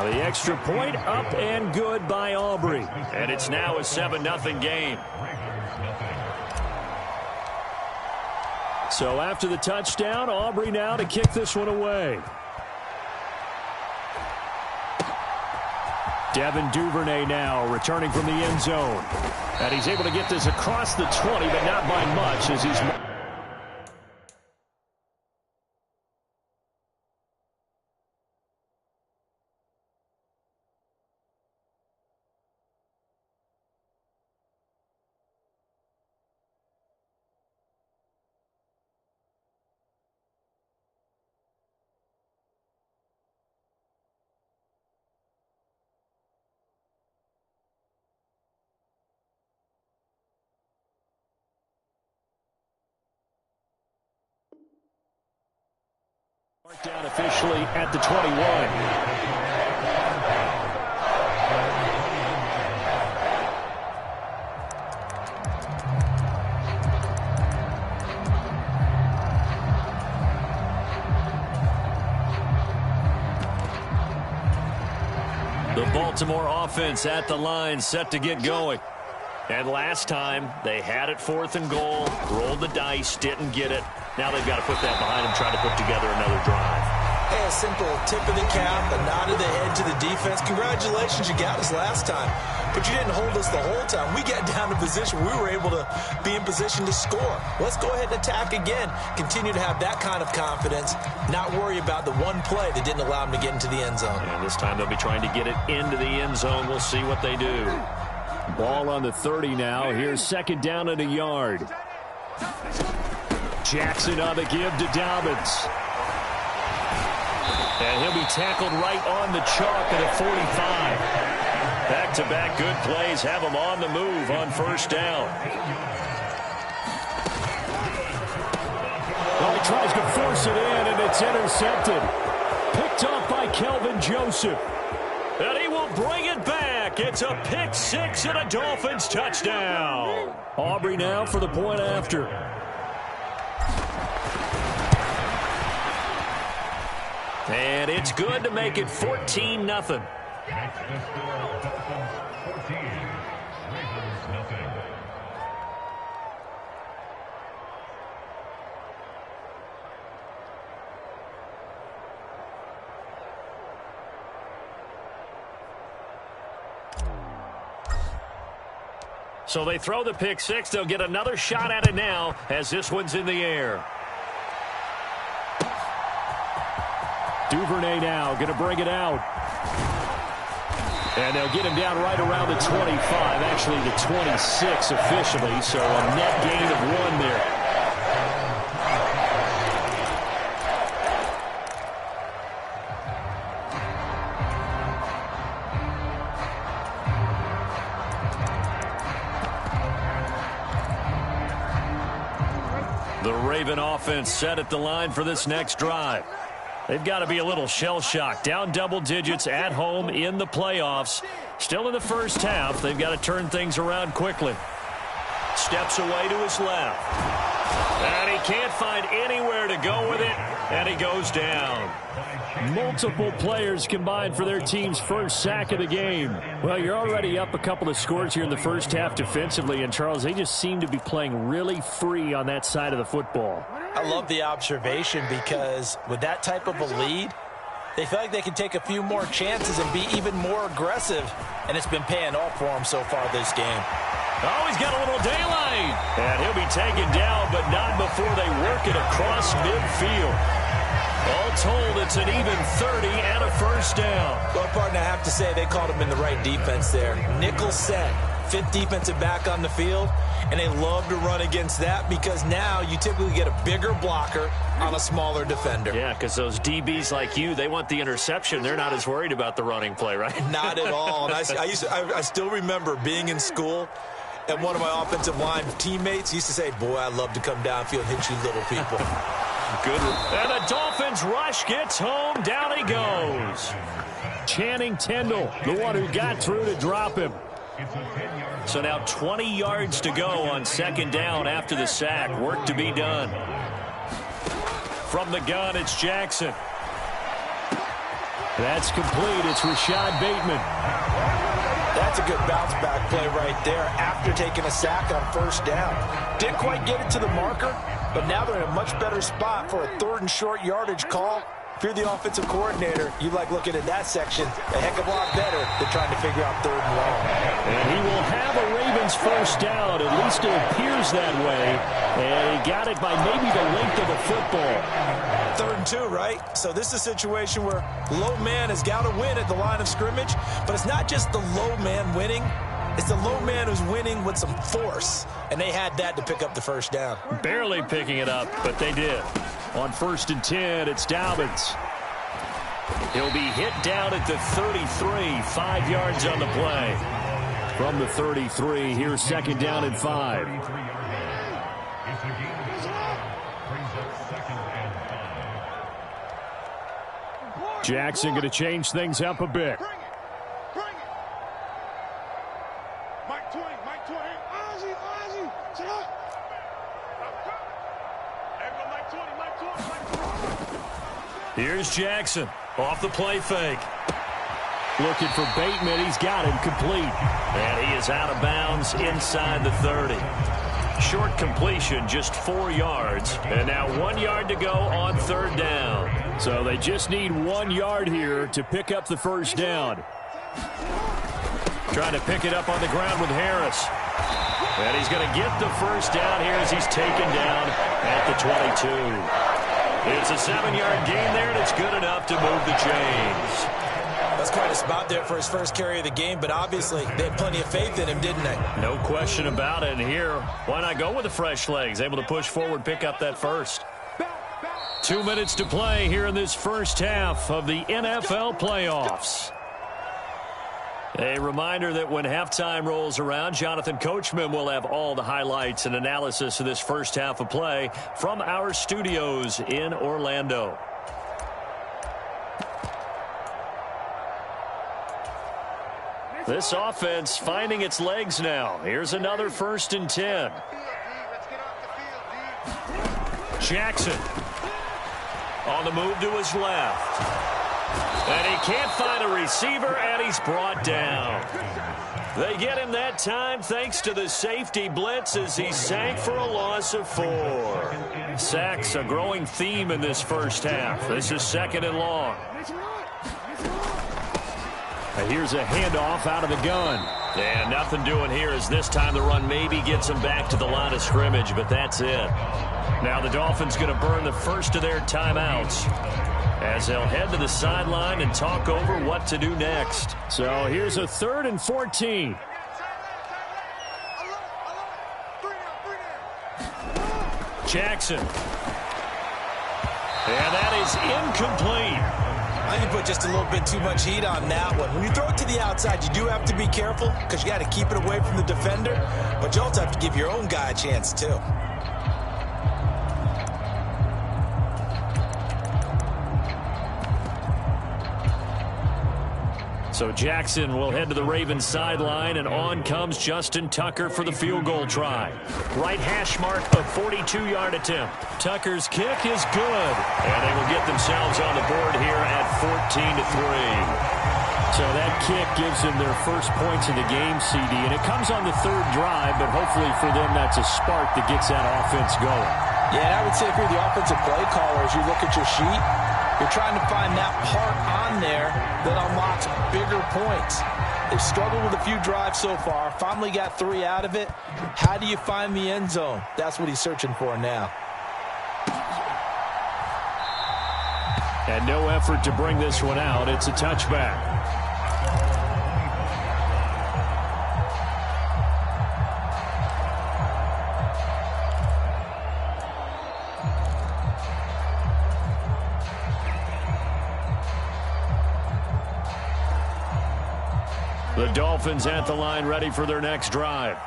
The extra point up and good by Aubrey. And it's now a 7-0 game. So after the touchdown, Aubrey now to kick this one away. Devin Duvernay now returning from the end zone. And he's able to get this across the 20, but not by much as he's... Down officially at the 21. The Baltimore offense at the line, set to get going. And last time, they had it 4th and goal, rolled the dice, didn't get it. Now they've got to put that behind them, try to put together another drive. Hey, a simple tip of the cap, a nod of the head to the defense. Congratulations, you got us last time. But you didn't hold us the whole time. We got down to position. We were able to be in position to score. Let's go ahead and attack again. Continue to have that kind of confidence. Not worry about the one play that didn't allow them to get into the end zone. And this time they'll be trying to get it into the end zone. We'll see what they do. Ball on the 30 now. Here's 2nd down and a yard. Jackson on the give to Dobbins. And he'll be tackled right on the chalk at a 45. Back-to-back good plays have him on the move on 1st down. Well, he tries to force it in, and it's intercepted. Picked off by Kelvin Joseph. And he will bring it back. It's a pick 6 and a Dolphins touchdown. Aubrey now for the point after. And it's good to make it 14-0. So they throw the pick 6. They'll get another shot at it now as this one's in the air. Duvernay now going to bring it out. And they'll get him down right around the 25, actually the 26 officially, so a net gain of 1 there. The Raven offense set at the line for this next drive. They've got to be a little shell-shocked. Down double digits at home in the playoffs. Still in the first half. They've got to turn things around quickly. Steps away to his left. And he can't find anywhere to go with it. And he goes down. Multiple players combined for their team's first sack of the game. Well, you're already up a couple of scores here in the first half defensively. And, Charles, they just seem to be playing really free on that side of the football. I love the observation because with that type of a lead, they feel like they can take a few more chances and be even more aggressive. And it's been paying off for them so far this game. Oh, he's got a little daylight. And he'll be taken down, but not before they work it across midfield. All told, it's an even 30 and a first down. Well, partner, I have to say they called him in the right defense there. Nickel set, 5th defensive back on the field, and they love to run against that because now you typically get a bigger blocker on a smaller defender. Yeah, because those DBs like you, they want the interception. They're not as worried about the running play, right? Not at all. And I still remember being in school, and one of my offensive line teammates used to say, boy, I'd love to come downfield and hit you little people. Good. And the Dolphins rush gets home. Down he goes. Channing Tindall, the one who got through to drop him. So now 20 yards to go on 2nd down after the sack. Work to be done. From the gun, it's Jackson. That's complete. It's Rashad Bateman. That's a good bounce-back play right there after taking a sack on first down. Didn't quite get it to the marker, but now they're in a much better spot for a 3rd and short yardage call. If you're the offensive coordinator, you like looking at that section a heck of a lot better than trying to figure out 3rd and long. And he will have a Ravens first down. At least it appears that way. And he got it by maybe the length of a football. 3rd and 2, right? So this is a situation where low man has got to win at the line of scrimmage. But it's not just the low man winning. It's the low man who's winning with some force. And they had that to pick up the first down. Barely picking it up, but they did. On 1st and 10, it's Dobbins. He'll be hit down at the 33, 5 yards on the play. From the 33, here's 2nd down and 5. Jackson going to change things up a bit. Here's Jackson off the play fake. Looking for Bateman. He's got him complete. And he is out of bounds inside the 30. Short completion, just 4 yards. And now 1 yard to go on 3rd down. So they just need 1 yard here to pick up the first down. Trying to pick it up on the ground with Harris. And he's going to get the first down here as he's taken down at the 22. It's a 7-yard gain there, and it's good enough to move the chains. That's quite a spot there for his first carry of the game, but obviously they had plenty of faith in him, didn't they? No question about it. And here, why not go with the fresh legs? Able to push forward, pick up that first. 2 minutes to play here in this first half of the NFL playoffs. A reminder that when halftime rolls around, Jonathan Coachman will have all the highlights and analysis of this first half of play from our studios in Orlando. This offense finding its legs now. Here's another 1st and 10. Jackson on the move to his left. And he can't find a receiver, and he's brought down. They get him that time thanks to the safety blitz as he sank for a loss of 4. Sacks a growing theme in this first half. This is 2nd and long. And here's a handoff out of the gun. And nothing doing here as this time the run maybe gets him back to the line of scrimmage, but that's it. Now the Dolphins going to burn the first of their timeouts as they'll head to the sideline and talk over what to do next. So here's a 3rd and 14. Jackson. And that is incomplete. I think you put just a little bit too much heat on that one. When you throw it to the outside, you do have to be careful because you got to keep it away from the defender, but you also have to give your own guy a chance too. So Jackson will head to the Ravens sideline, and on comes Justin Tucker for the field goal try. Right hash mark, a 42-yard attempt. Tucker's kick is good, and they will get themselves on the board here at 14-3. So that kick gives them their first points of the game, CD, and it comes on the 3rd drive, but hopefully for them that's a spark that gets that offense going. Yeah, and I would say if you're the offensive play caller, as you look at your sheet, you're trying to find that part on there that unlocks bigger points. They've struggled with a few drives so far. Finally got 3 out of it. How do you find the end zone? That's what he's searching for now. And no effort to bring this one out. It's a touchback. The Dolphins at the line ready for their next drive.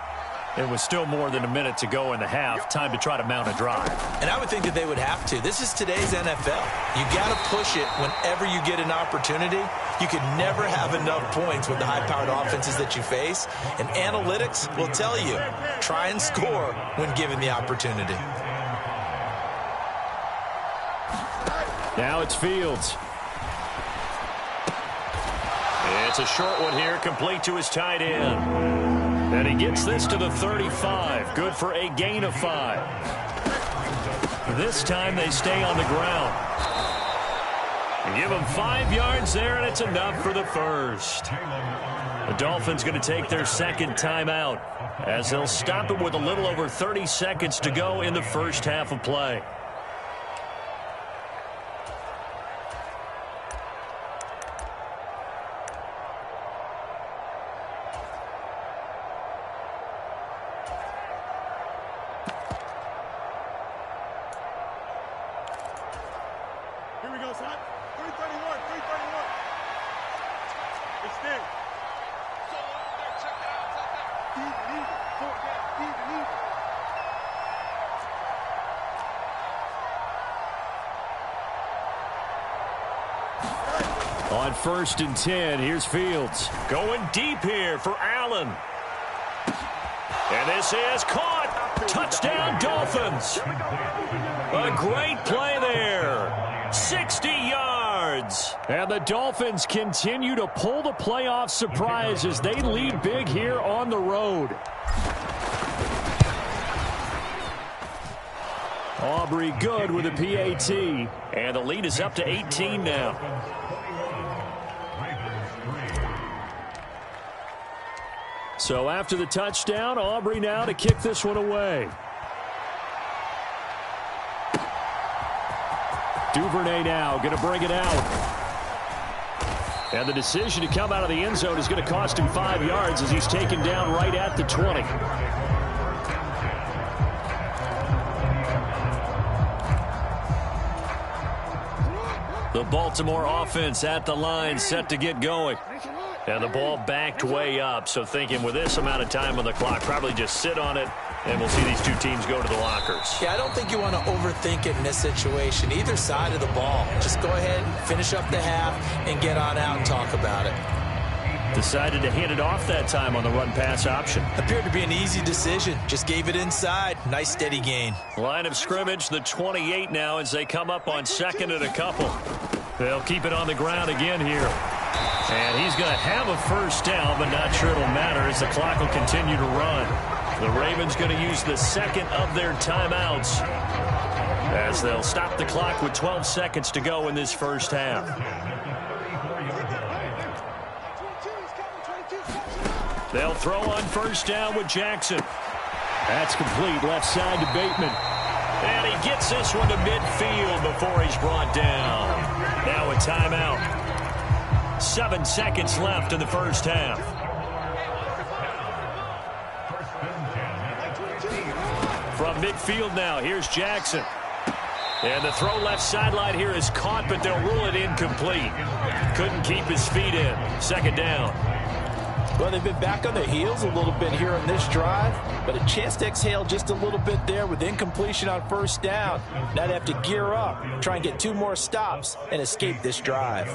It was still more than a minute to go in the half. Time to try to mount a drive. And I would think that they would have to. This is today's NFL. You got to push it whenever you get an opportunity. You can never have enough points with the high-powered offenses that you face. And analytics will tell you, try and score when given the opportunity. Now it's Fields. It's a short one here, complete to his tight end. And he gets this to the 35. Good for a gain of 5. This time they stay on the ground. Give him 5 yards there, and it's enough for the first. The Dolphins going to take their second timeout as they'll stop it with a little over 30 seconds to go in the first half of play. Here we go, son. 331, 331. It's there. So over there, check it out. It's out there. Even. Four down. Even. On 1st and 10, here's Fields. Going deep here for Allen. And this is caught. Touchdown, Dolphins. A great play there. 60 yards. And the Dolphins continue to pull the playoff surprise as they lead big here on the road. Aubrey good with a PAT. And the lead is up to 18 now. So after the touchdown, Aubrey now to kick this one away. Duvernay now going to bring it out. And the decision to come out of the end zone is going to cost him 5 yards as he's taken down right at the 20. The Baltimore offense at the line, set to get going. And the ball backed way up, so thinking with this amount of time on the clock, probably just sit on it, and we'll see these two teams go to the lockers. Yeah, I don't think you want to overthink it in this situation. Either side of the ball. Just go ahead, finish up the half, and get on out and talk about it. Decided to hand it off that time on the run-pass option. Appeared to be an easy decision. Just gave it inside. Nice steady gain. Line of scrimmage, the 28 now as they come up on 2nd and a couple. They'll keep it on the ground again here. And he's going to have a first down, but not sure it'll matter as the clock will continue to run. The Ravens going to use the second of their timeouts as they'll stop the clock with 12 seconds to go in this first half. They'll throw on first down with Jackson. That's complete, left side to Bateman. And he gets this one to midfield before he's brought down. Now a timeout. 7 seconds left in the first half. From midfield now, here's Jackson. And the throw left sideline here is caught, but they'll rule it incomplete. Couldn't keep his feet in. 2nd down. Well, they've been back on their heels a little bit here on this drive, but a chance to exhale just a little bit there with incompletion on first down. Now they have to gear up, try and get 2 more stops, and escape this drive.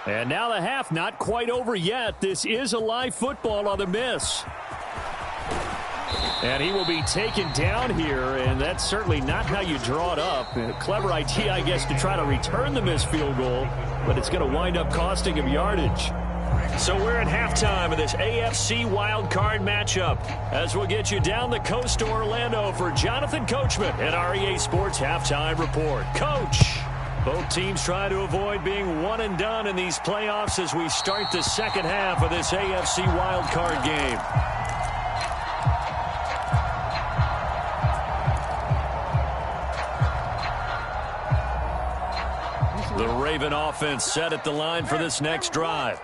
And now the half not quite over yet. This is a live football on the miss. And he will be taken down here, and that's certainly not how you draw it up. A clever idea, I guess, to try to return the missed field goal, but it's going to wind up costing him yardage. So we're at halftime of this AFC wildcard matchup as we'll get you down the coast to Orlando for Jonathan Coachman at REA Sports Halftime Report. Coach, both teams try to avoid being one and done in these playoffs as we start the second half of this AFC wildcard game. The Raven offense set at the line for this next drive.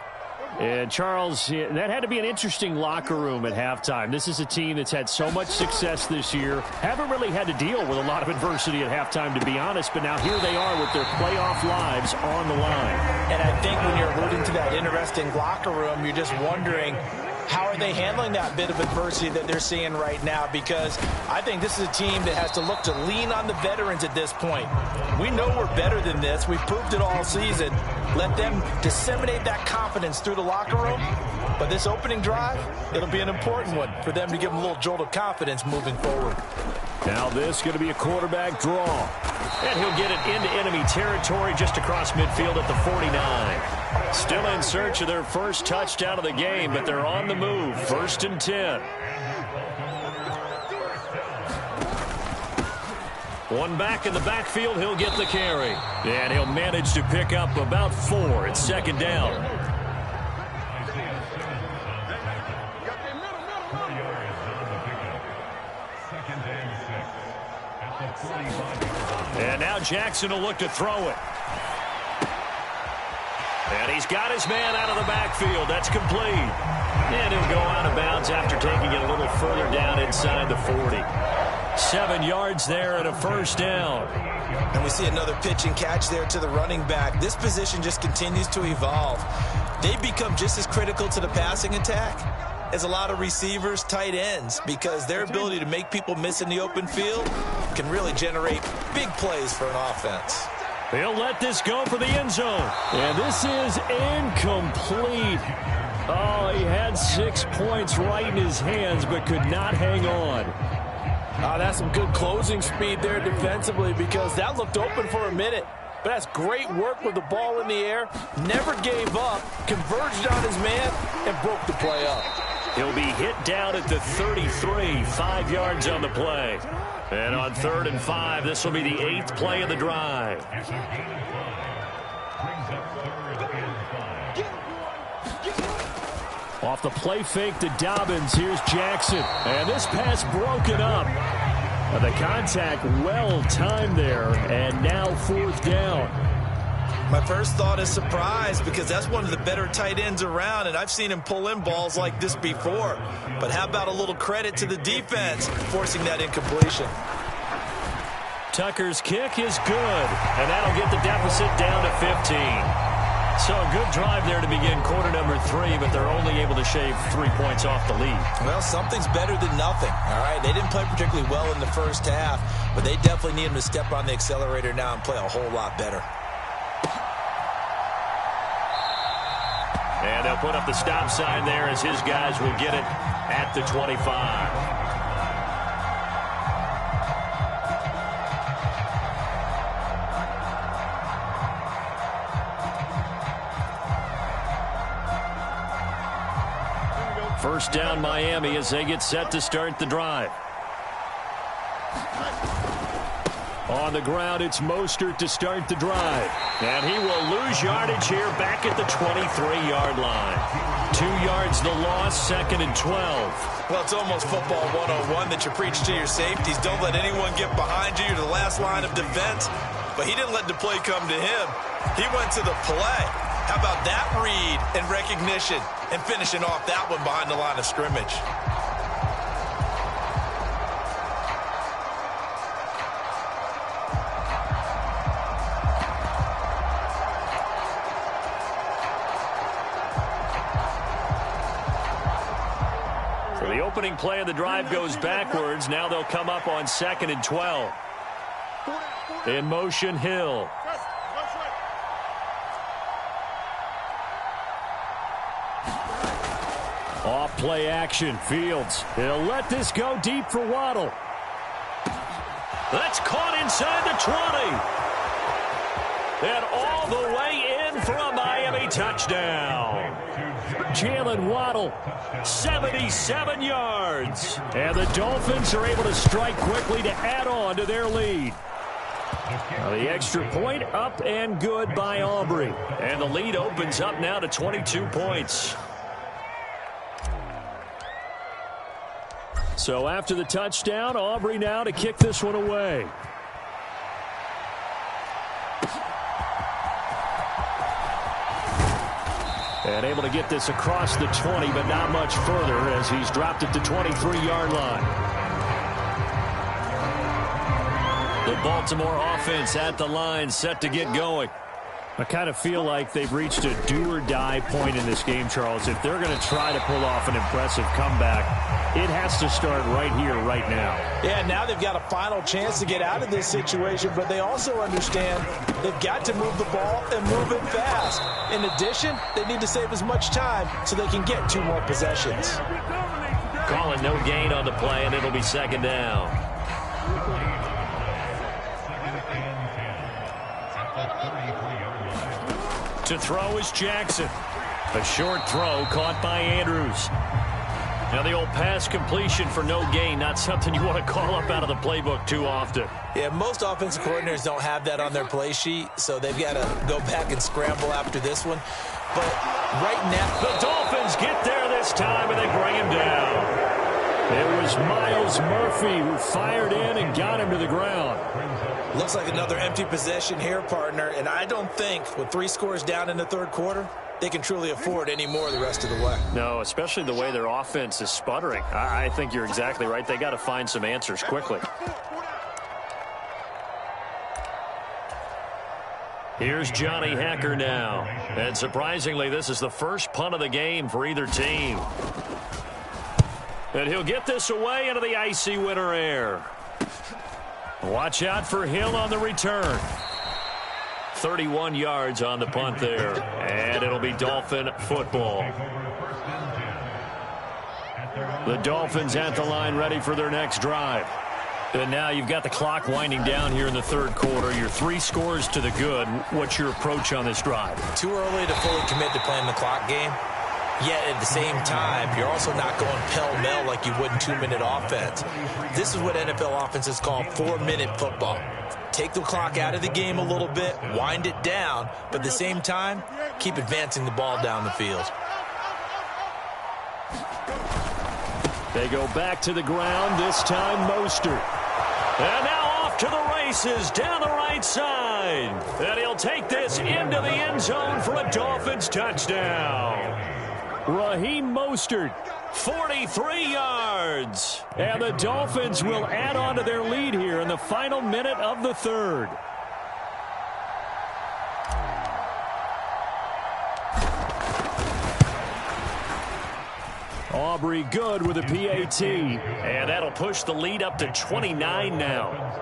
And, Charles, that had to be an interesting locker room at halftime. This is a team that's had so much success this year. Haven't really had to deal with a lot of adversity at halftime, to be honest. But now here they are with their playoff lives on the line. And I think when you're alluding to that interesting locker room, you're just wondering, how are they handling that bit of adversity that they're seeing right now? Because I think this is a team that has to look to lean on the veterans at this point. We know we're better than this. We've proved it all season. Let them disseminate that confidence through the locker room, But this opening drive, it'll be an important one for them to give them a little jolt of confidence moving forward. Now this is going to be a quarterback draw. And he'll get it into enemy territory just across midfield at the 49. Still in search of their first touchdown of the game, but they're on the move. 1st and 10. One back in the backfield, he'll get the carry. And he'll manage to pick up about 4. It's 2nd down. And now Jackson will look to throw it. And he's got his man out of the backfield. That's complete. And he'll go out of bounds after taking it a little further down inside the 40. 7 yards there and a 1st down. And we see another pitch and catch there to the running back. This position just continues to evolve. They become just as critical to the passing attack as a lot of receivers, tight ends, because their ability to make people miss in the open field can really generate big plays for an offense. He'll let this go for the end zone. And this is incomplete. Oh, he had 6 points right in his hands, but could not hang on. That's some good closing speed there defensively, because that looked open for a minute. But that's great work with the ball in the air. Never gave up, converged on his man, and broke the play up. He'll be hit down at the 33, 5 yards on the play. And on 3rd and 5, this will be the 8th play of the drive. Off the play fake to Dobbins, here's Jackson. And this pass broken up. The contact well timed there, and now 4th down. My first thought is surprise, because that's one of the better tight ends around, and I've seen him pull in balls like this before. But how about a little credit to the defense forcing that incompletion? Tucker's kick is good, and that'll get the deficit down to 15. So a good drive there to begin quarter number 3, but they're only able to shave 3 points off the lead. Well, something's better than nothing, all right? They didn't play particularly well in the first half, but they definitely need him to step on the accelerator now and play a whole lot better. And they'll put up the stop sign there as his guys will get it at the 25. First down Miami as they get set to start the drive. On the ground, it's Mostert to start the drive. And he will lose yardage here back at the 23-yard line. 2 yards the loss, 2nd and 12. Well, it's almost football 101 that you preach to your safeties. Don't let anyone get behind you. You're the last line of defense. But he didn't let the play come to him. He went to the play. How about that read and recognition and finishing off that one behind the line of scrimmage? So the opening play of the drive goes backwards. Now they'll come up on 2nd and 12. In motion, Hill. Off play action, Fields. He'll let this go deep for Waddle. That's caught inside the 20. And all the way in for a Miami touchdown. Jalen Waddle, 77 yards. And the Dolphins are able to strike quickly to add on to their lead. Now the extra point up and good by Aubrey. And the lead opens up now to 22 points. So after the touchdown, Aubrey now to kick this one away. And able to get this across the 20, but not much further as he's dropped it to 23-yard line. The Baltimore offense at the line, set to get going. I kind of feel like they've reached a do-or-die point in this game, Charles. If they're going to try to pull off an impressive comeback, it has to start right here, right now. Yeah, now they've got a final chance to get out of this situation, but they also understand they've got to move the ball and move it fast. In addition, they need to save as much time so they can get 2 more possessions. Calling no gain on the play, and it'll be second down. To throw is Jackson. A short throw caught by Andrews. Now the old pass completion for no gain, not something you want to call up out of the playbook too often. Yeah, most offensive coordinators don't have that on their play sheet, so they've got to go back and scramble after this one. But right now, the Dolphins get there this time, and they bring him down. It was Miles Murphy who fired in and got him to the ground. Looks like another empty possession here, partner, and I don't think with 3 scores down in the third quarter, they can truly afford any more the rest of the way. No, especially the way their offense is sputtering. I think you're exactly right. They got to find some answers quickly. Here's Johnny Hacker now. And surprisingly, this is the first punt of the game for either team. And he'll get this away into the icy winter air. Watch out for Hill on the return. 31 yards on the punt there. And it'll be Dolphin football. The Dolphins at the line ready for their next drive. And now you've got the clock winding down here in the third quarter. You're 3 scores to the good. What's your approach on this drive? Too early to fully commit to playing the clock game. Yet at the same time, you're also not going pell-mell like you would in 2-minute offense. This is what NFL offenses call 4-minute football. Take the clock out of the game a little bit, wind it down, but at the same time, keep advancing the ball down the field. They go back to the ground, this time Mostert. And now off to the races down the right side. And he'll take this into the end zone for a Dolphins touchdown. Raheem Mostert, 43 yards. And the Dolphins will add on to their lead here in the final minute of the third. Aubrey good with a PAT. And that'll push the lead up to 29 now.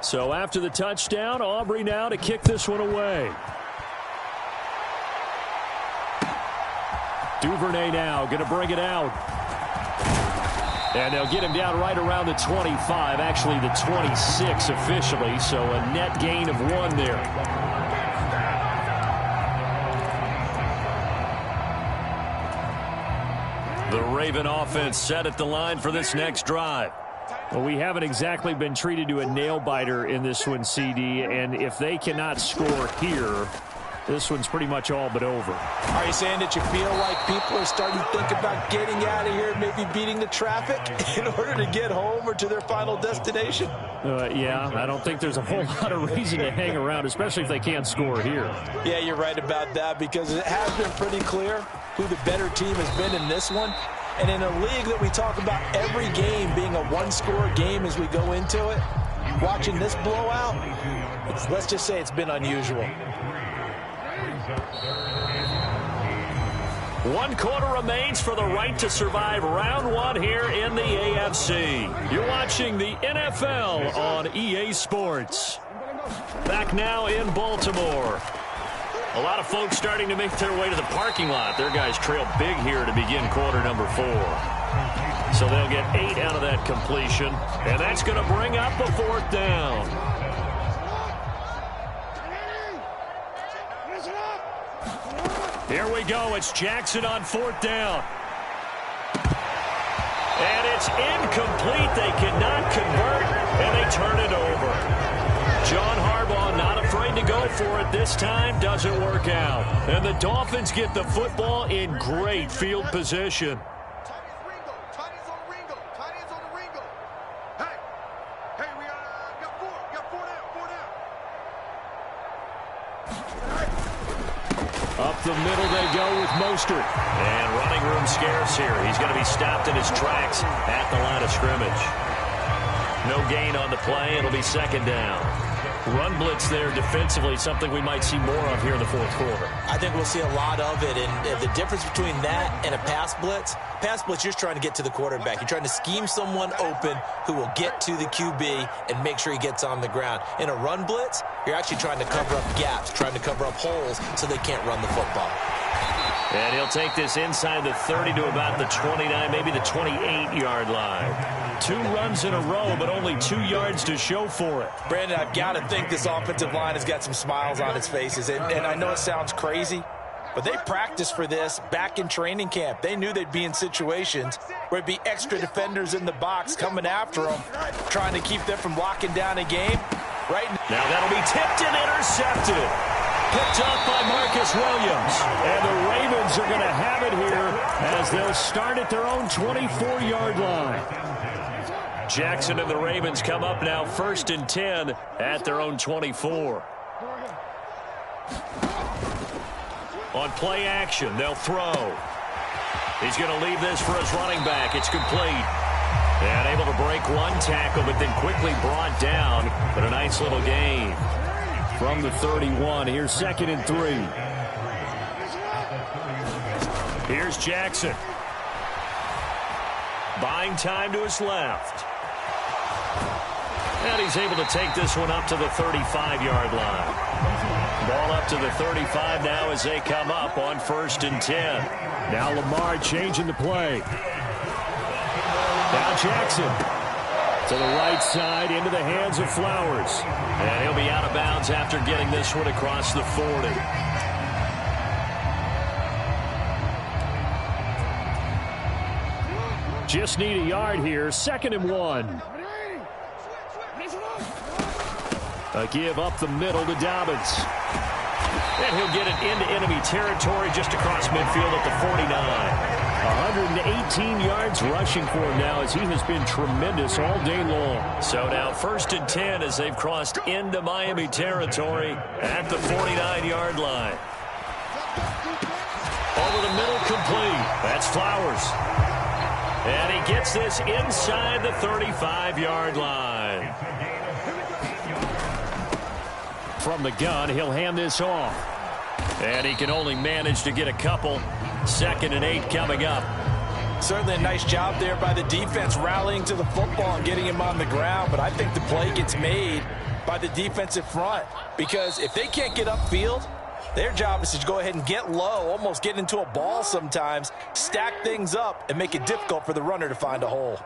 So after the touchdown, Aubrey now to kick this one away. Duvernay now going to bring it out. And they'll get him down right around the 25, actually the 26 officially, so a net gain of 1 there. The Raven offense set at the line for this next drive. Well, we haven't exactly been treated to a nail-biter in this one, CD, and if they cannot score here, this one's pretty much all but over. Are you saying that you feel like people are starting to think about getting out of here, maybe beating the traffic in order to get home or to their final destination? Yeah, I don't think there's a whole lot of reason to hang around, especially if they can't score here. Yeah, you're right about that, because it has been pretty clear who the better team has been in this one. And in a league that we talk about every game being a 1-score game as we go into it, watching this blowout, let's just say it's been unusual. 1 quarter remains for the right to survive round 1 here in the AFC. You're watching the NFL on EA Sports. Back now in Baltimore. A lot of folks starting to make their way to the parking lot. Their guys trail big here to begin quarter number 4. So they'll get 8 out of that completion. And that's going to bring up a 4th down. Here we go. It's Jackson on 4th down. And it's incomplete. They cannot convert, and they turn it over. John Harbaugh not afraid to go for it this time. Doesn't work out. And the Dolphins get the football in great field position. the middle they go with Mostert. And running room scarce here. He's going to be stopped in his tracks at the line of scrimmage. No gain on the play. It'll be second down. Run blitz there defensively, something we might see more of here in the fourth quarter. I think we'll see a lot of it, and the difference between that and a pass blitz, you're just trying to get to the quarterback. You're trying to scheme someone open who will get to the QB and make sure he gets on the ground. In a run blitz, you're actually trying to cover up gaps, trying to cover up holes so they can't run the football. And he'll take this inside the 30 to about the 29, maybe the 28-yard line. 2 runs in a row, but only 2 yards to show for it. Brandon, I've got to think this offensive line has got some smiles on its faces. And I know it sounds crazy, but they practiced for this back in training camp. They knew they'd be in situations where it'd be extra defenders in the box coming after them, trying to keep them from locking down a game. Right now that'll be tipped and intercepted. Picked up by Marcus Williams. And the Ravens are going to have it here as they'll start at their own 24-yard line. Jackson and the Ravens come up now 1st and 10 at their own 24. On play action, they'll throw. He's going to leave this for his running back. It's complete. And able to break one tackle, but then quickly brought down. But a nice little gain. From the 31, here's 2nd and 3. Here's Jackson. Buying time to his left. And he's able to take this one up to the 35-yard line. Ball up to the 35 now as they come up on 1st and 10. Now Lamar changing the play. Now Jackson to the right side into the hands of Flowers. And he'll be out of bounds after getting this one across the 40. Just need a yard here. 2nd and 1. A give up the middle to Dobbins. And he'll get it into enemy territory just across midfield at the 49. 118 yards rushing for him now as he has been tremendous all day long. So now 1st and 10 as they've crossed into Miami territory at the 49-yard line. Over the middle, complete. That's Flowers. And he gets this inside the 35-yard line. From the gun, he'll hand this off. And he can only manage to get a couple. 2nd and 8 coming up. Certainly a nice job there by the defense rallying to the football and getting him on the ground. But I think the play gets made by the defensive front. Because if they can't get upfield, their job is to go ahead and get low, almost get into a ball sometimes, stack things up, and make it difficult for the runner to find a hole.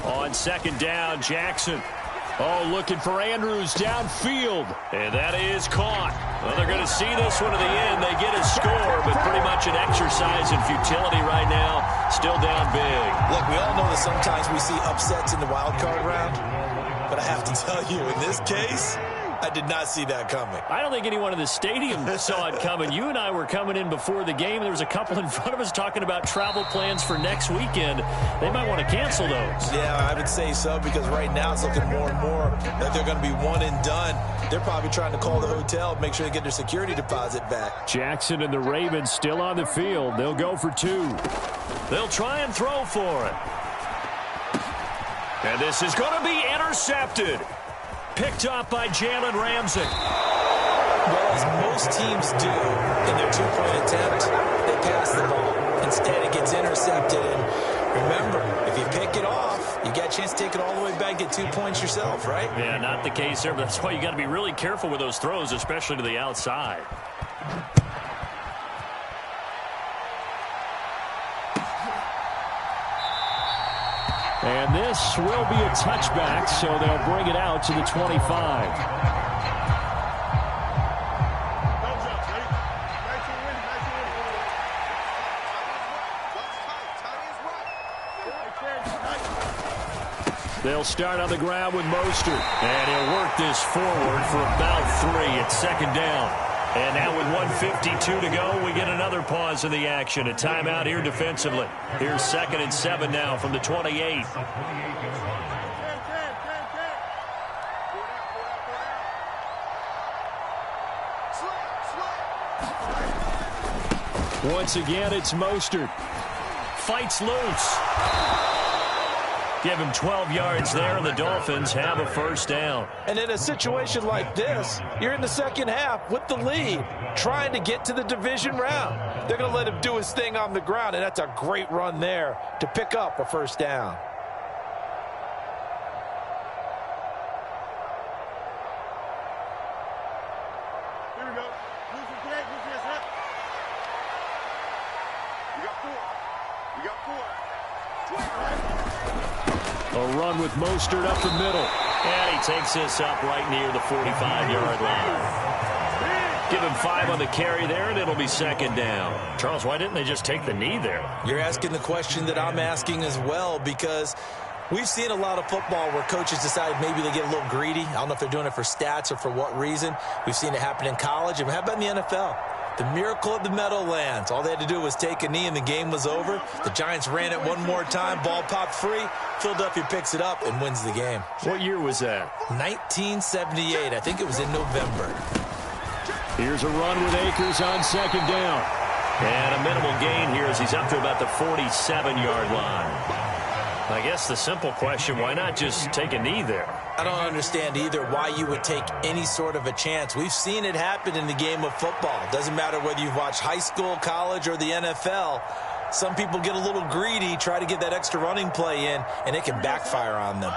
On 2nd down, Jackson. Oh, looking for Andrews downfield. And that is caught. Well, they're going to see this one to the end. They get a score, but pretty much an exercise in futility right now. Still down big. Look, we all know that sometimes we see upsets in the wild card round. But I have to tell you, in this case, I did not see that coming. I don't think anyone in the stadium saw it coming. You and I were coming in before the game. There was a couple in front of us talking about travel plans for next weekend. They might want to cancel those. Yeah, I would say so, because right now it's looking more and more that they're going to be one and done. They're probably trying to call the hotel, make sure they get their security deposit back. Jackson and the Ravens still on the field. They'll go for 2. They'll try and throw for it. And this is going to be intercepted. Picked up by Jalen Ramsey. Well, as most teams do in their 2-point attempt, they pass the ball. Instead, it gets intercepted. And remember, if you pick it off, you got a chance to take it all the way back, get 2 points yourself, right? Yeah, not the case there, but that's why you got to be really careful with those throws, especially to the outside. And this will be a touchback, so they'll bring it out to the 25. They'll start on the ground with Mostert. And he'll work this forward for about 3 at 2nd down. And now with 1:52 to go, we get another pause in the action. A timeout here defensively. Here's 2nd and 7 now from the 28. Once again, it's Mostert. Fights loose. Give him 12 yards there, and the Dolphins have a first down. And in a situation like this, you're in the second half with the lead, trying to get to the division round. They're going to let him do his thing on the ground, and that's a great run there to pick up a first down. Here we go. Lose your leg, lose your hip. You got 4. You got 4. A run with Mostert up the middle. And he takes this up right near the 45-yard line. Give him 5 on the carry there, and it'll be second down. Charles, why didn't they just take the knee there? You're asking the question that I'm asking as well, because we've seen a lot of football where coaches decide maybe they get a little greedy. I don't know if they're doing it for stats or for what reason. We've seen it happen in college. And how about in the NFL? The miracle of the Meadowlands. All they had to do was take a knee and the game was over. The Giants ran it one more time. Ball popped free. Philadelphia picks it up and wins the game. What year was that? 1978. I think it was in November. Here's a run with Akers on second down. And a minimal gain here as he's up to about the 47-yard line. I guess the simple question, why not just take a knee there? I don't understand either why you would take any sort of a chance. We've seen it happen in the game of football. It doesn't matter whether you've watched high school, college, or the NFL. Some people get a little greedy, try to get that extra running play in, and it can backfire on them.